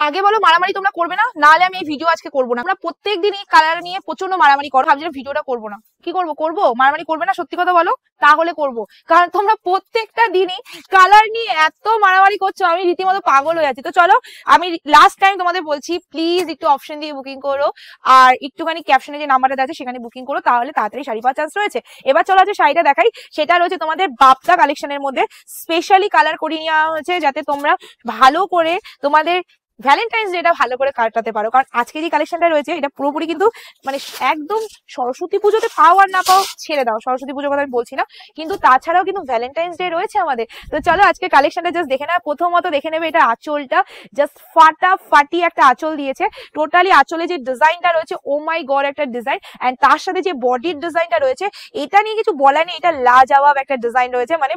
আগে বলো মারামারি তোমরা করবে না, নাহলে আমি এই ভিডিও আজকে করবো না। আমরা প্রত্যেকদিনই কালার নিয়ে প্রচন্ড মারামারি করো, ভাবছিলাম ভিডিওটা করবো না। কি করবো? করবো, মারামারি করবে না? সত্যি কথা বলো, তাহলে করবো। কারণ তোমরা প্রত্যেকটা দিনই কালার নিয়ে এত মারামারি করছো, আমি রীতিমতো পাগল হয়ে যাচ্ছি। তো চলো, আমি লাস্ট টাইম তোমাদের বলছি, প্লিজ একটু অপশন দিয়ে বুকিং করো, আর একটুখানি ক্যাপশনে যে নাম্বারটা আছে সেখানে বুকিং করো, তাহলে তাড়াতাড়ি শাড়ি পাওয়ার চান্স রয়েছে। এবার চলো যে শাড়িটা দেখাই, সেটা রয়েছে তোমাদের বাপ্তা কালেকশনের মধ্যে। স্পেশালি কালার করিয়ে নেওয়া হয়েছে যাতে তোমরা ভালো করে তোমাদের ভ্যালেন্টাইন্স ডেটা ভালো করে কাটাতে পারো। কারণ আজকে যে কালেকশনটা রয়েছে এটা পুরোপুরি কিন্তু মানে একদম সরস্বতী পুজোতে পাও আর না পাও ছেড়ে দাও, সরস্বতী পুজোর কথা আমি বলছি না, কিন্তু তাছাড়াও কিন্তু ভ্যালেন্টাইন্স ডে রয়েছে আমাদের। তো চলো আজকে কালেকশনটা জাস্ট দেখে নেবে। প্রথমত দেখে নেবে এটা আঁচলটা, জাস্ট ফাটাফাটি একটা আঁচল দিয়েছে। টোটালি আঁচলে যে ডিজাইনটা রয়েছে, ও মাই গড একটা ডিজাইন। এন্ড তার সাথে যে বডির ডিজাইনটা রয়েছে, এটা নিয়ে কিছু বলার নেই, এটা লাজবাব একটা ডিজাইন রয়েছে, মানে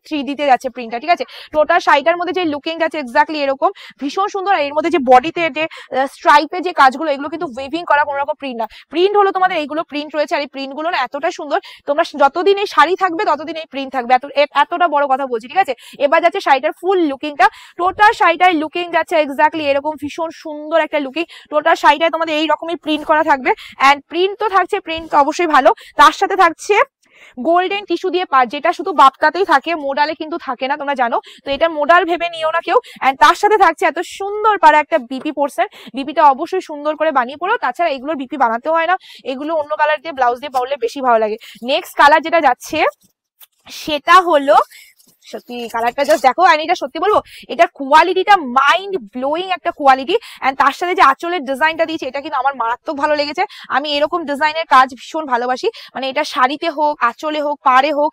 3D তে যাচ্ছে প্রিন্টটা, ঠিক আছে। টোটাল শাড়িটার মধ্যে যে লুকিং যাচ্ছে এক্স্যাক্টলি এরকম, ভীষণ সুন্দর। এর মধ্যে যে বডিতে যে স্ট্রাইপের যে কাজগুলো, এগুলো কিন্তু ওয়েভিং করা, কোনো রকম প্রিন্ট না। প্রিন্ট হলো তোমাদের এইগুলো প্রিন্ট রয়েছে, আর এই প্রিন্ট গুলো না এতটা সুন্দর, তোমরা যতদিন এই শাড়ি থাকবে ততদিন এই প্রিন্ট থাকবে, এতটা বড় কথা বলছি, ঠিক আছে। এবার যাচ্ছে শাড়িটার ফুল লুকিংটা। টোটাল শাড়িটার লুকিং যাচ্ছে এক্স্যাক্টলি এরকম, ভীষণ সুন্দর একটা লুকিং। টোটাল শাড়িটায় তোমাদের এইরকমই প্রিন্ট করা থাকবে, এন্ড প্রিন্ট তো থাকছে, প্রিন্ট তো অবশ্যই ভালো। তার সাথে থাকছে গোল্ডেন টিস্যু দিয়ে পার, যেটা শুধু বাপ্তাতেই থাকে, মোডালে কিন্তু থাকে না, তোমরা জানো। তো এটা মোডাল ভেবে নিও না কেউ। এন্ড তার সাথে থাকছে এত সুন্দর পারা একটা বিপি পোর্শন। বিপিটা অবশ্যই সুন্দর করে বানিয়ে পড়ো, তাছাড়া এগুলোর বিপি বানাতে হয় না, এগুলো অন্য কালার দিয়ে ব্লাউজ দিয়ে পরলে বেশি ভালো লাগে। নেক্সট কালার যেটা যাচ্ছে সেটা হলো, সত্যি কালারটা জাস্ট দেখো, আর এটা সত্যি বলবো, এটার কোয়ালিটিটা মাইন্ড ব্লোয়িং একটা কোয়ালিটি। এন্ড তার সাথে যে আঁচলের ডিজাইনটা দিয়েছে, এটা কিন্তু আমার মারাত্মক ভালো লেগেছে। আমি এরকম ডিজাইনের কাজ ভীষণ ভালোবাসি, মানে এটা শাড়িতে হোক, আঁচলে হোক, পাড়ে হোক,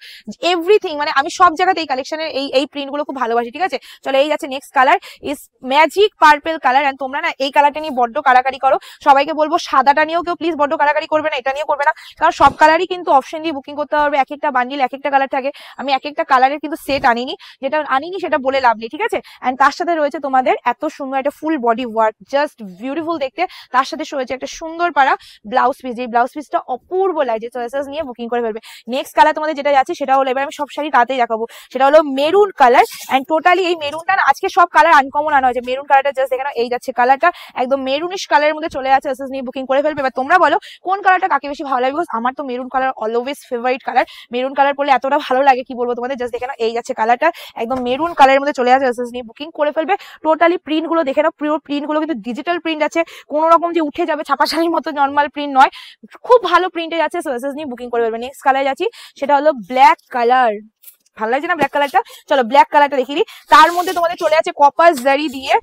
এভরিথিং, মানে আমি সব জায়গাতে এই কালেকশনের এই প্রিন্ট গুলো খুব ভালোবাসি, ঠিক আছে। চলো এই যাচ্ছে next colour, is magic purple colour. And তোমরা না এই কালারটা নিয়ে বড্ড কারাকারি করো, সবাইকে বলবো সাদাটা নিয়েও কেউ প্লিজ বড্ড কারাকারি করবে না, এটা নিয়েও করবে না, কারণ সব কালারই কিন্তু অপশন দিয়ে বুকিং করতে পারবে। এক একটা বান্ডিল এক একটা কালার থাকে, আমি এক একটা কালারের কিন্তু সেট আনিনি, যেটা আনিনি সেটা বলে লাভ নেই, ঠিক আছে। এন্ড তার সাথে রয়েছে তোমাদের এত সুন্দর একটা full body work, just beautiful দেখতে। তার সাথে রয়েছে একটা সুন্দর পারা ব্লাউজ পিস, এই ব্লাউজ পিসটা অপূর্ব লাগছে, চয়েসেস নিয়ে বুকিং করে ফেলবে। নেক্সট কালার তোমাদের যেটা যাচ্ছে সেটা হলো, এবার আমি সব শাড়ি তাড়াতাড়ি দেখাবো, সেটা হলো মেরুন কালার। এন্ড টোটালি এই মেরুনটা না আজকে সব কালার আনকমন আনা হয়েছে। মেরুন কালারটা জাস্ট দেখে নাও, এই যাচ্ছে কালারটা একদম মেরুনিশ কালারের মধ্যে চলে যাচ্ছে, চয়েসেস নিয়ে বুকিং করে ফেলবে। এবার তোমরা বলো কোন কালারটা কাকে বেশি ভালো লাগে, বিকজ আমার তো maroon colour always favourite colour. Maroon colour পরলে এতটা ভালো লাগে কি বলবো তোমাদের, জাস্ট দেখে নাও, এই যাচ্ছে কালারটা একদম মেরুন কালারের মধ্যে চলে আসে, এসএস নিয়ে বুকিং করে ফেলবে। টোটালি প্রিন্ট গুলো দেখে নাও, পিওর প্রিন্ট গুলো কিন্তু ডিজিটাল প্রিন্ট আছে, কোন রকম যে উঠে যাবে ছাপা শাড়ির মতো নর্মাল প্রিন্ট নয়, খুব ভালো প্রিন্টে যাচ্ছে, এসএস নিয়ে বুকিং করে ফেলবে। নেক্সট কালার যাচ্ছি, সেটা হলো ব্ল্যাক কালার। ভালো লাগছে না ব্ল্যাক কালারটা? চলো ব্ল্যাক কালারটা দেখিয়ে দিই। তার মধ্যে তোমাদের চলে আছে কপার জারি দিয়ে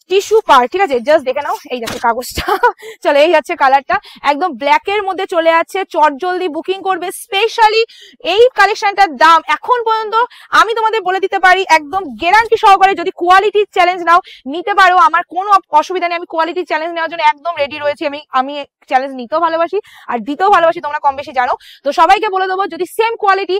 টিস্যু পার, ঠিক আছে, জাস্ট দেখে নাও, এই যাচ্ছে কাগজটা চলো এই যাচ্ছে কালারটা একদম ব্ল্যাক এর মধ্যে চলে আছে। চট জলদি বুকিং করবে। স্পেশালি এই কালেকশনটার দাম এখন পর্যন্ত আমি তোমাদের বলে দিতে পারি একদম গ্যারান্টি সহকারে, যদি কোয়ালিটি চ্যালেঞ্জ নাও নিতে পারো, আমার কোনো অসুবিধা নেই, আমি কোয়ালিটি চ্যালেঞ্জ নেওয়ার জন্য একদম রেডি রয়েছি। আমি চ্যালেঞ্জ নিতেও ভালোবাসি আর দিতেও ভালোবাসি, তোমরা কম বেশি জানো। তো সবাইকে বলে দেবো, যদি সেম কোয়ালিটি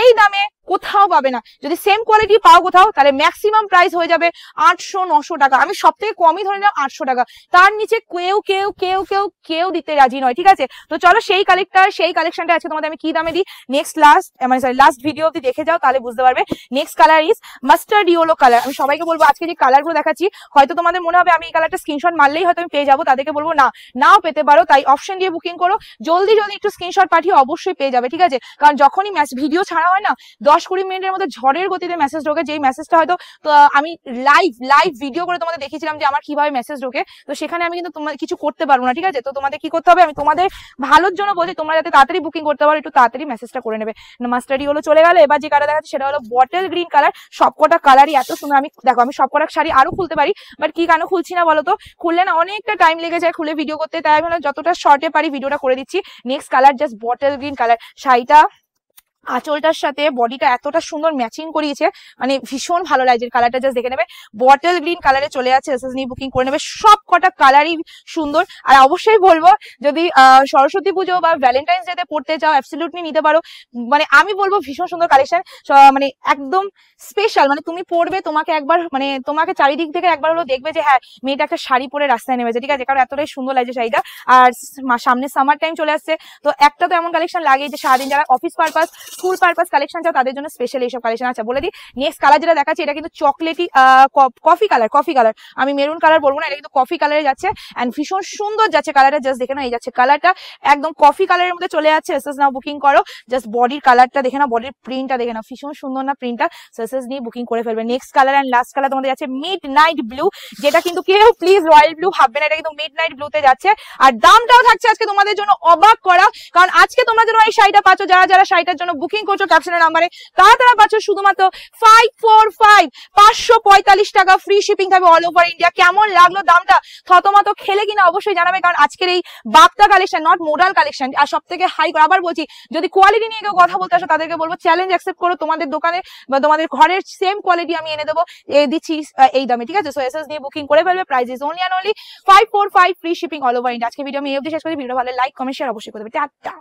এই দামে কোথাও পাবে না, যদি সেম কোয়ালিটি পাও কোথাও, তাহলে ম্যাক্সিমাম প্রাইস হয়ে যাবে 800-900 টাকা। আমি সব থেকে কমই ধরে নিলাম 800 টাকা, তার নিচে কেউ কেউ কেউ কেউ কেউ দিতে রাজি নয়, ঠিক আছে। তো চলো সেই কালেকশনটা আছে তোমাদের আমি কি দামে দিই, নেক্সট লাস্ট ভিডিও অবধি দেখে যাও, তাহলে বুঝতে পারবে। Next colour is mustard yellow colour. আমি সবাইকে বলবো, আজকে যে কালার গুলো দেখাচ্ছি, হয়তো তোমাদের মনে হবে আমি এই কালারটা স্ক্রিনশট মারলেই হয়তো আমি পেয়ে যাবো, তাদেরকে বলবো নাও পেতে পারো, তাই অপশন দিয়ে বুকিং করো, জলদি একটু স্ক্রিনশট পাঠিয়ে অবশ্যই পেয়ে যাবে, ঠিক আছে। কারণ যখনই ভিডিও ছাড়া হয় না, 10-20 মিনিটের মধ্যে ঝড়ের গতিতে মেসেজ ঢোকে, যেই মেসেজটা হয়তো আমি লাইভ ভিডিও করে তোমাদের দেখিয়েছিলাম যে আমার কিভাবে মেসেজ ঢোকে, তো সেখানে আমি কিন্তু তোমাদের কিছু করতে পারবো না, ঠিক আছে। তো তোমাদের কি করতে হবে, আমি তোমাদের ভালোর জন্য বলছি, তোমরা যাতে তাড়াতাড়ি বুকিং করতে পারো, একটু তাড়াতাড়ি মেসেজটা করে নেবে। মাস্টার্ডি হলো চলে গেল। এবার যে কালার দেখাচ্ছে সেটা হলো বটল গ্রিন কালার। সবকটা কালারই এত সুন্দর, আমি দেখো আমি সবকটা শাড়ি আরো খুলতে পারি, বাট কি কেন খুলছি না বলো তো, খুললে না অনেকটা টাইম লেগে যায় খুলে ভিডিও করতে, তাই আমি যতটা শর্টে পারি ভিডিওটা করে দিচ্ছি। Next colour just bottle green colour. শাড়িটা আঁচলটার সাথে বডিটা এতটা সুন্দর ম্যাচিং করিয়েছে, মানে ভীষণ ভালো লাগছে। কালারটা জাস্ট দেখে নেবে, বটল গ্রিন কালারে চলে যাচ্ছে, এসএস নিয়ে বুকিং করে নেবে। সব কটা কালারই সুন্দর। আর অবশ্যই বলবো, যদি সরস্বতী পুজো বা ভ্যালেন্টাইন্স ডে তে পড়তে চাও, অ্যাবসলিউটলি নিতে পারো। মানে আমি বলবো ভীষণ সুন্দর কালেকশন, মানে একদম স্পেশাল। মানে তুমি পড়বে, তোমাকে একবার মানে তোমাকে চারিদিক থেকে একবার হলো দেখবে যে হ্যাঁ মেয়েটা একটা শাড়ি পরে রাস্তায় নেমেছে, ঠিক আছে, কারণ এতটাই সুন্দর লাগছে শাড়িটা। আর সামনে সামার টাইম চলে আসছে, তো একটা তো এমন কালেকশন লাগে যে সারাদিন যারা অফিস পারপাস ফুল পারপাস কালেকশন চাও তাদের জন্য স্পেশাল এইসব কালেকশন। আচ্ছা বলে দিই, নেক্সট কালার যেটা দেখাচ্ছি এটা কিন্তু চকলেটি কফি কালার, আমি মেরুন কালার বলবো না, এটা কিন্তু কফি কালারে যাচ্ছে এন্ড ভীষণ সুন্দর যাচ্ছে কালারটা। জাস্ট দেখে না, এই যাচ্ছে কালারটা একদম কফি কালারের মধ্যে চলে যাচ্ছে। এসএস নাও বুকিং করো। জাস্ট বডির কালারটা দেখে না, বডির প্রিন্টটা দেখে না, ভীষণ সুন্দর না প্রিন্টটা। এসএস নিয়ে বুকিং করে ফেলবে। Next colour and last colour তোমাদের যাচ্ছে মিড নাইট ব্লু, যেটা কিন্তু কেউ প্লিজ রয়্যাল ব্লু ভাববে না, এটা কিন্তু মিড নাইট ব্লুতে যাচ্ছে। আর দামটাও থাকছে আজকে তোমাদের জন্য অবাক করা, কারণ আজকে তোমরা যেন এই শাড়িটা পাচ্ছ, যারা যারা শাড়িটার জন্য বুকিং করছো ক্যাপশনের নাম্বারে, তারা পাচ্ছ শুধুমাত্র 545 545 টাকা, ফ্রি শিপিং থাকবে অল ওভার ইন্ডিয়া। কেমন লাগলো দামটা? থতমত খেলে কিনা অবশ্যই জানাবে, কারণ আজকের এই Bapta collection not modal collection. আর সব থেকে হাই, আবার বলছি, যদি কোয়ালিটি নিয়ে কেউ কথা বলতে আসো তাদেরকে বলবো চ্যালেঞ্জ অ্যাকসেপ্ট করো, তোমাদের দোকানে বা তোমাদের ঘরের সেম কোয়ালিটি আমি এনে দেবো, দিচ্ছি এই দামে, ঠিক আছে? সো এসএস নিয়ে বুকিং করে ফেলবে। Price is only and only 545, free shipping all over India. আজকে ভিডিও আমি এই অবধি শেষ করি। ভিডিও ভালো লাইক কমেন্ট শেয়ার অবশ্যই করে দেবে। টাটা।